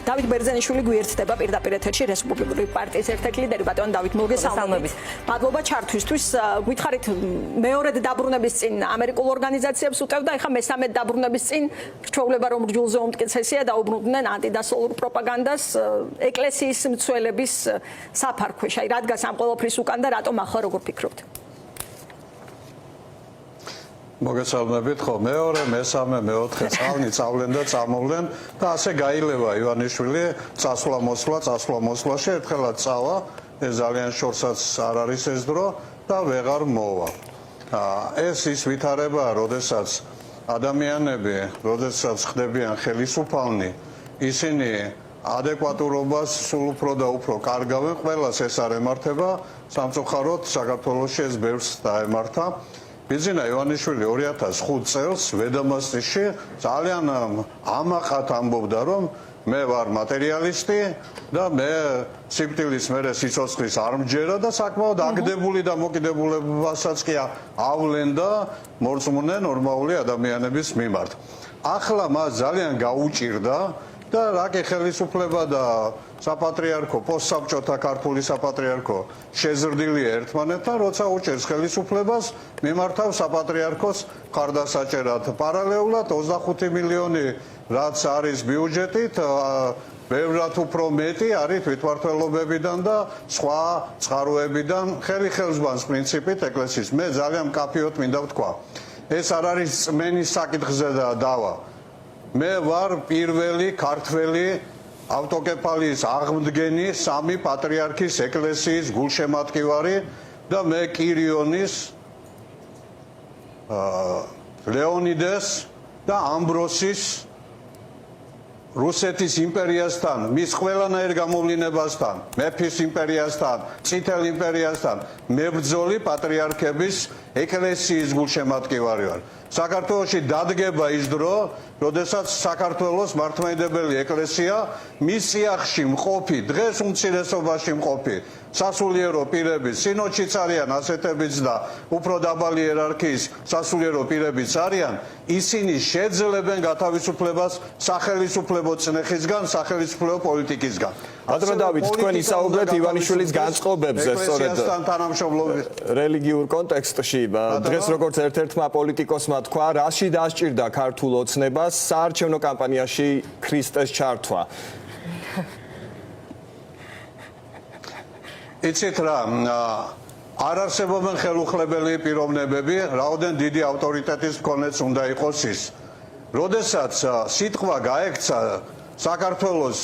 დავით ბერძენიშვილი გვიერთდება პირდაპირ ეთერში რესპუბლიკური პარტიის ერთ-ერთი ლიდერი ბატონ დავით მოგესალმებით. მადლობა ჩართვისთვის. გითხარით მეორედ დაბრუნების წინ ამერიკულ ორგანიზაციებს უტევდა, ეხლა მესამედ დაბრუნების წინ რჩეულება რომ რჯულზე უმტკიცესია დაუბრუნდნენ ანტიდასოლურ პროპაგანდას ეკლესიის მცველების საფარქვეში. აი რადგან ამ ყველაფრის უკან და რატომ ახლა როგორ ფიქრობთ? მოგესალმებით, ხო, მეორე, მესამე, მეოთხე წალნი წავლენ და წამოვლენ და ასე გაილევა ივანიშვილი წასვლა-მოსვლაში ერთხელაც წავა, ეს ძალიან შორსაც არ არის ეს დრო და ვეღარ მოვა. ეს ის ვითარებაა, როდესაც ადამიანები, როდესაც ხდებიან ხელისუფალნი, ისინი ადეკვატურობას სულ უფრო და უფრო კარგავენ, ყველას ეს არ ემართება, სამწუხაროდ საქართველოში ეს ბევრს დაემართა. ბიძინა ივანიშვილი 2005 წელს ვედამასტიში ძალიან ამაყად ამბობდა, რომ მე ვარ მატერიალისტი და მე სიკვდილის მერე სიცოცხლის არ მჯერა და საკმაოდ აგდებული და მოკიდებულებასაც კი ავლენ და მორწმუნე ნორმალური ადამიანების მიმართ. ახლა მას ძალიან გაუჭირდა და რაკი ხელისუფლება და საპატრიარქო, პოსტსაბჭოთა ქართული საპატრიარქო შეზრდილია ერთმანეთთან, როცა უჭერს ხელისუფლებას, მიმართავ საპატრიარქოს მხარდასაჭერად. პარალელურად 25 მილიონი რაც არის ბიუჯეტით, ბევრად უფრო მეტი არის თვითმმართველობებიდან და სხვა წყაროებიდან ხელი-ხელსბანს პრინციპით ეკლესიის. მე ძალიან მკაფიოდ მინდა ვთქვა. ეს არ არის წმენის საკითხზე დავა. მე ვარ პირველი ქართველი ავტოკეფალიის აღმდგენი სამი პატრიარქის ეკლესიის გულშემატკივარი და მე კირიონის, ლეონიდეს და ამბროსის რუსეთის იმპერიასთან, მის ყველანაირ გამოვლინებასთან, მეფის იმპერიასთან, წითელ იმპერიასთან მებრძოლი პატრიარქების ეკლესიის გულშემატკივარი ვარ. საქართველოში დადგება ის დრო, როდესაც საქართველოს მართლმადიდებელი ეკლესია მის წიაღში მყოფი, დღეს უმცირესობაში მყოფი სასულიერო პირები, სინოდშიც არიან ასეთებიც და უფრო დაბალი იერარქიის სასულიერო პირებიც არიან, ისინი შეძლებენ გათავისუფლებას სახელისუფლებო წნეხისგან, სახელისუფლებო პოლიტიკისგან. ბატონო დავით, თქვენ ისაუბრეთ ივანიშვილის განწყობებზე, სწორედ რელიგიურ კონტექსტში. დღეს როგორც ერთ-ერთმა პოლიტიკოსმა თქვა, რაში დასჭირდა ქართულ ოცნებას საარჩევნო კამპანიაში ქრისტეს ჩართვა. იცით რა, არ არსებობენ ხელუხლებელი პიროვნებები, რაოდენ დიდი ავტორიტეტის მქონეც უნდა იყოს ის. როდესაც სიტყვა გაექცა საქართველოს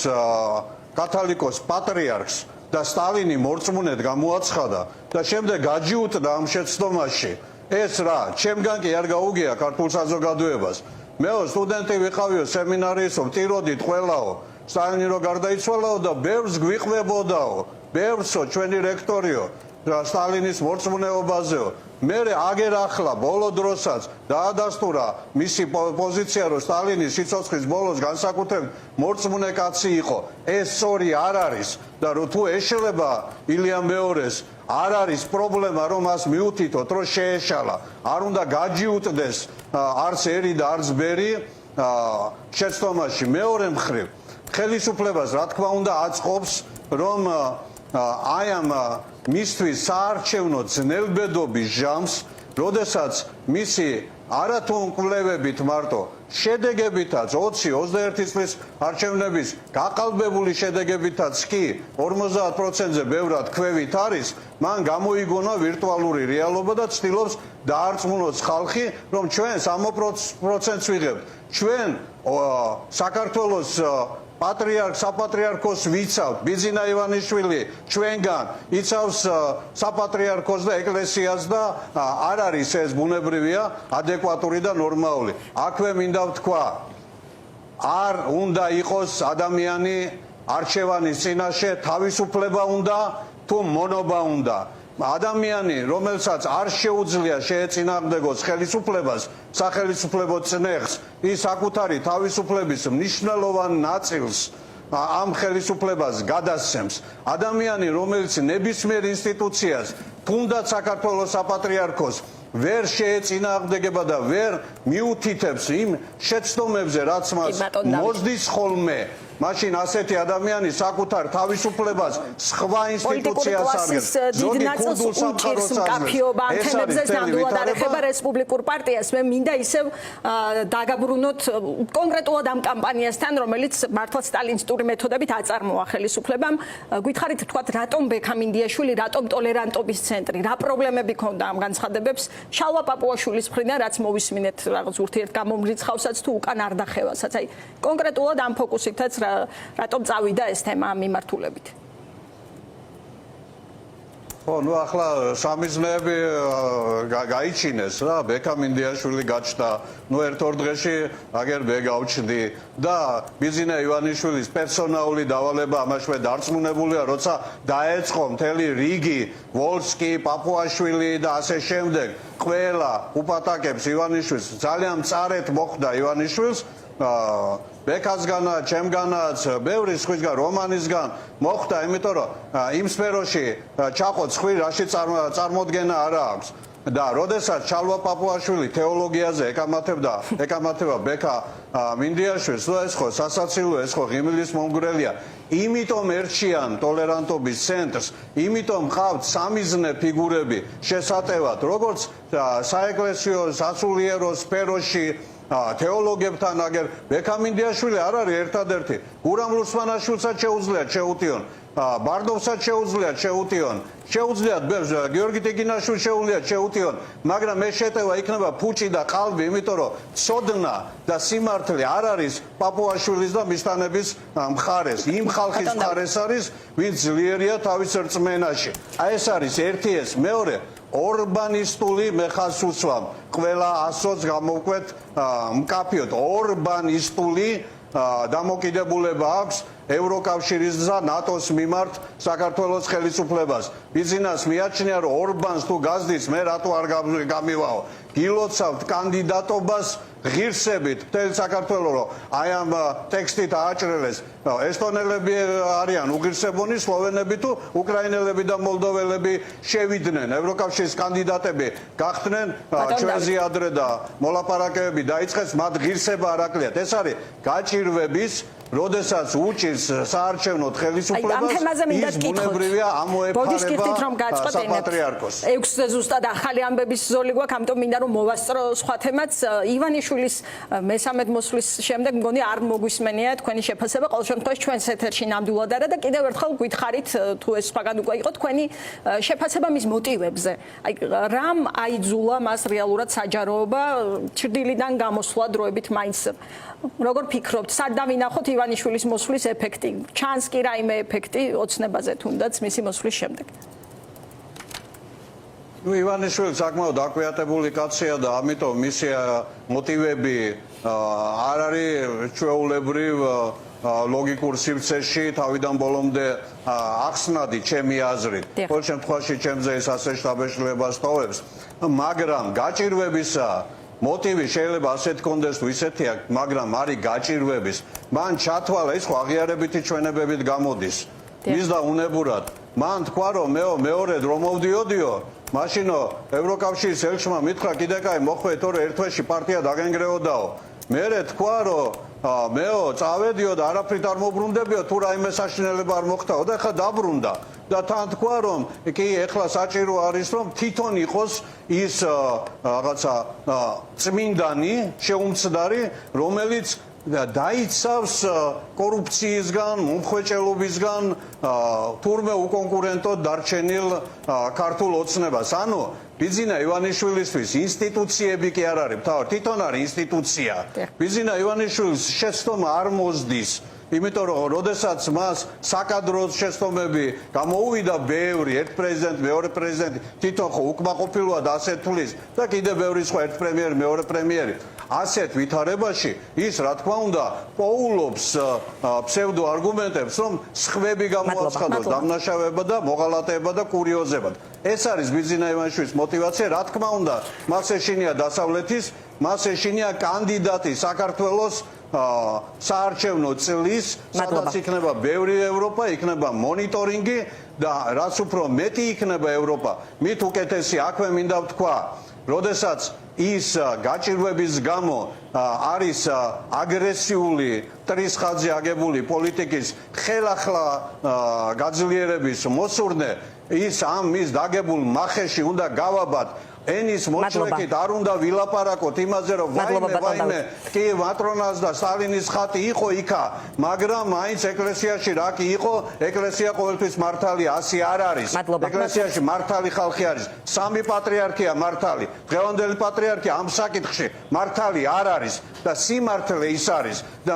კათოლიკოს პატრიარქს და სტალინი მორწმუნედ გამოაცხადა და შემდეგ გაჯიუტდა ამ შეცდომაში, ეს რა, ჩემგან კი არ გაუგია ქართულ საზოგადოებას. მეო სტუდენტი ვიყავიო, სემინარიისო, ვტიროდით ყველაო, სტალინი რო გარდაიცვალაო და ბევრს გვიყვებოდაო, ბევრსო ჩვენი რექტორიო, სტალინის მორწმუნეობაზეო. მერე აგერ ახლა ბოლო დროსაც დაადასტურა მისი პოზიცია, რომ სტალინის სიცოცხლის ბოლოს განსაკუთრებით მორწმუნე კაცი იყო. ეს სწორი არ არის და რომ თუ ეშლება ილია მეორეს, არ არის პრობლემა რომ მას მიუთითოთ, რომ შეეშალა. არ უნდა გაჯიუტდეს არც ერი და არც ბერი შეცდომაში. მეორე მხრივ, ხელისუფლებას რა თქმა უნდა აწყობს, რომ აი ამ მისთვის საარჩევნო ძნელბედობის ჟამს, როდესაც მისი არათუ კვლევებით მარტო შედეგებითაც 20-21 წლის არჩევნების გაყალბებული შედეგებითაც კი 50%-ზე ბევრად ქვევით არის, მან გამოიგონა ვირტუალური რეალობა და ცდილობს დაარწმუნოს ხალხი, რომ ჩვენ 60%-ს ვიღებთ. ჩვენ საქართველოს საპატრიარქოს ვიცავთ, ბიძინა ივანიშვილი ჩვენგან იცავს საპატრიარქოს და ეკლესიას და არ არის ეს ბუნებრივია, ადეკვატური და ნორმალური. აქვე მინდა ვთქვა, არ უნდა იყოს ადამიანი არჩევანის წინაშე თავისუფლება უნდა თუ მონობა უნდა. ადამიანი, რომელსაც არ შეუძლია შეეწინააღმდეგოს ხელისუფლებას, სახელისუფლებო წნეხს, ის საკუთარი თავისუფლების მნიშვნელოვან ნაწილს ამ ხელისუფლებას გადასცემს. ადამიანი, რომელიც ნებისმიერ ინსტიტუციას, თუნდაც საქართველოს საპატრიარქოს ვერ შეეწინააღმდეგება და ვერ მიუთითებს იმ შეცდომებზე, რაც მას მოსდის ხოლმე მაშინ ასეთი ადამიანი საკუთარ თავისუფლებას სხვა ინსტიტუციას აღებს. ზოგი ქურდულ სამყაროს მკაფიობა ამ თემებზე ნამდვილად არ ეხება რესპუბლიკურ პარტიას. მე მინდა ისევ დაგაბრუნოთ კონკრეტულად ამ კამპანიასთან, რომელიც მართლაც სტალინისტური მეთოდებით აწარმოა ხელისუფლებამ. გითხარით თქვათ, რატომ ბექამინდიაშვილი, რატომ ტოლერანტობის ცენტრი, რა პრობლემები ქონდა ამ განცხადებებს შალვა პაპუაშვილის მხრიდან, რაც მოვისმინეთ რაღაც ურთიერთგამომრიცხავსაც თუ უკან არ დახევასაც. აი კონკრეტულად ამ ფოკუსითაც რატომ წავიდა ეს თემა ამ მიმართულებით? ხო, ნუ ახლა სამიზნეები გაიჩინეს რა, ბექამინდიაშვილი გაჩნდა, ნუ ერთ-ორ დღეში აგერ მე გავჩნდი და ბიზინა ივანიშვილის პერსონალური დავალება ამაშве დარწმუნებულია, როცა დაეწყო მთელი რიგი, ვოლსკი, პაპუაშვილი და ასე შემდეგ, ყველა უპატაკებს ივანიშვილს, ძალიან მწარეთ მოხვდა ივანიშვილს ბექასგანაც, ჩემგანაც, ბევრი სხვისგან, რომანისგან მოხვდა, იმიტომ რომ იმ სფეროში ჩაყო ცხვირი, რაში წარმოდგენა არ აქვს. და როდესაც ჩალვა პაპუაშვილი თეოლოგიაზე ეკამათება ბექა მინდიაშვილს, ეს ხო სასაცილო, ეს ხო ღიმილის მომგვრელია. იმიტომ ერჩიან ტოლერანტობის ცენტრს, იმიტომ ყავთ სამიზნე ფიგურები შესატევად, როგორც საეკლესიო სასულიერო სფეროში თეოლოგებთან აგერ ბექამინდიაშვილი არ არის ერთადერთი. გურამ რუსმანაშვილსაც შეუძლიათ შეუტიონ, ბარდოვსაც შეუძლიათ შეუტიონ, შეუძლიათ გიორგი ტიგინაშვილს შეუძლიათ შეუტიონ, მაგრამ ეს შეტევა იქნება ფუჭი და ყალბი, იმიტომ რომ ცოდნა და სიმართლე არ არის პაპუაშვილის და მისთანების მხარეს. იმ ხალხის მხარეს არის, ვინც ძლიერია თავის რწმენაში. აი ეს არის ერთი ეს, მეორე ორბანისტული მე ხას უსვამ. ყველა ასოც გამოვკვეთ მკაფიოდ ორბანისტული დამოკიდებულება აქვს ევროკავშირის და ნატოს მიმართ საქართველოს ხელისუფლებას. ბიზნეს მიაჩნია, რომ ორბანს თუ გაზდის, მე რატო არ გამივაო. გილოცავთ კანდიდატობას ღირსებით მთელ საქართველოს, რომ აი ამ ტექსტით ააჭრელეს ესტონელები არიან უღირსებონი, სლოვენები თუ უკრაინელები და მოლდოველები შევიდნენ ევროკავშირის კანდიდატები გახდნენ ჩვენზე ადრე და მოლაპარაკებები დაიწყეს, მათ ღირსება არ აკლიათ. ეს არის გაჭირვების როდესაც უჭირს საარჩევნოდ ხელისუფლებას, ის ბუნებრივია ამოეფარება საპატრიარქოს. 6-ზე ზუსტად ახალი ამბების ზოლი გვაქვს, ამიტომ მინდა რომ მოვასწრო სხვა თემაც. ივანიშვილის მესამედ მოსვლის შემდეგ მგონი არ მოგვისმენია თქვენი შეფასება, ყოველ შემთხვევაში ჩვენს ეთერში ნამდვილად არა და კიდევ ერთხელ გითხარით თუ ეს სხვაგან უკვე იყო თქვენი შეფასება მის მოტივებზე. აი რამ აიძულა მას რეალურად საჯაროობა ჩრდილიდან გამოსვლა დროებით მაინც როგორ ფიქრობთ, სად დავინახოთ ივანიშვილის მოსვლის ეფექტი? ჩანს კი რაიმე ეფექტი ოცნებაზე თუნდაც მისი მოსვლის შემდეგ? ნუ ივანიშვილი საკმაოდ აკვიატებული კაცია და ამიტომ მისი მოტივები არ არის ჩვეულებრივ ლოგიკურ სივრცეში თავიდან ბოლომდე ახსნადი ჩემი აზრით. ყოველ შემთხვევაში ჩემზე ის ასე შთაბეჭდილებას ტოვებს, მაგრამ გაჭირვებისა მოტივი შეიძლება ასეთ კონდეს თუ ისეთი აქვს, მაგრამ არის გაჭირვების. მან ჩათვალა ის ხო აღიარებითი ჩვენებებით გამოდის. ის და უნებურად. მან თქვა რომ მეორედ რომ მოვდიოდიო, მაშინო ევროკავშირის ელჩმა მითხრა კიდე კაი მოხვეით, თორე ერთ თვეში პარტია დაგენგრეოდაო. მერე თქვა რომ მეო წავედიო და არაფრით არ მოbrunდებიო, თუ რაიმე საშინელება არ მოხდაო და ხა დაბრუნდა. და თან თქვა რომ კი ეხლა საჭირო არის რომ თვითონ იყოს ის რაღაცა წმინდანი, შეუმცდარი, რომელიც დაიცავს კორუფციისგან, მომხვეჭელობისგან, თურმე უკონკურენტოდ დარჩენილ ქართულ ოცნებას. ანუ ბიზინა ივანიშვილისთვის ინსტიტუციები კი არ არის, თავად თვითონ არის ინსტიტუცია. ბიზინა ივანიშვილის შეცდომა არ მოსდის. იმიტომ რომ როდესაც მას საკადრო შეცდომები გამოუვიდა ბევრი, ერთ პრეზიდენტი, მეორე პრეზიდენტი, თვითონ ხო უკმაყოფილოა და ასე თulis და კიდევ ბევრი სხვა ერთ პრემიერი, მეორე პრემიერი. ასეთ ვითარებაში ის რა თქმა უნდა პოულობს ფსევდო არგუმენტებს, რომ სხვები გამოაცხადოს დამნაშავება და მოღალატეება და კურიოზებად. ეს არის ბიზინა ივანიშვილის мотивация, რა თქმა უნდა, მას ეშინია დასავლეთის, მას ეშინია კანდიდატი საქართველოს საარჩევნო წლის, სადაც იქნება ბევრი ევროპა, იქნება მონიტორინგი და რაც უფრო მეტი იქნება ევროპა, მით უკეთესი. აქვე მინდა ვთქვა, როდესაც ის გაჭირვების გამო არის აგრესიული მტრის ხაზზე აგებული პოლიტიკის ხელახლა გაძლიერების მოსურნე, ის მის დაგებულ მახეში უნდა გავაბად ენის მოჭრებით, არ უნდა ვილაპარაკოთ იმაზე, რომ ვაიმე კი მატრონას და სტალინის ხატი იყო იქა, მაგრამ მაინც ეკლესიაში რა კი იყო, ეკლესია ყოველთვის მართალი, ასე არ არის. ეკლესიაში მართალი ხალხი არის, სამი პატრიარქია მართალი, დღევანდელი პატრიარქი ამ საკითხში მართალი არ არის და სიმართლე ის არის და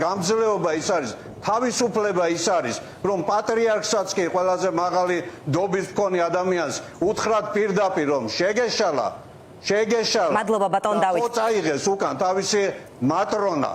გამძლეობა ის არის. თავისუფლება ის არის, რომ პატრიარქსაც კი ყველაზე მაღალი დობის მქონე ადამიანს უთხრათ პირდაპირ, რომ შეგეშალა. მადლობა ბატონ დავით. ხო წაიღეს უკან თავისი მატრონა.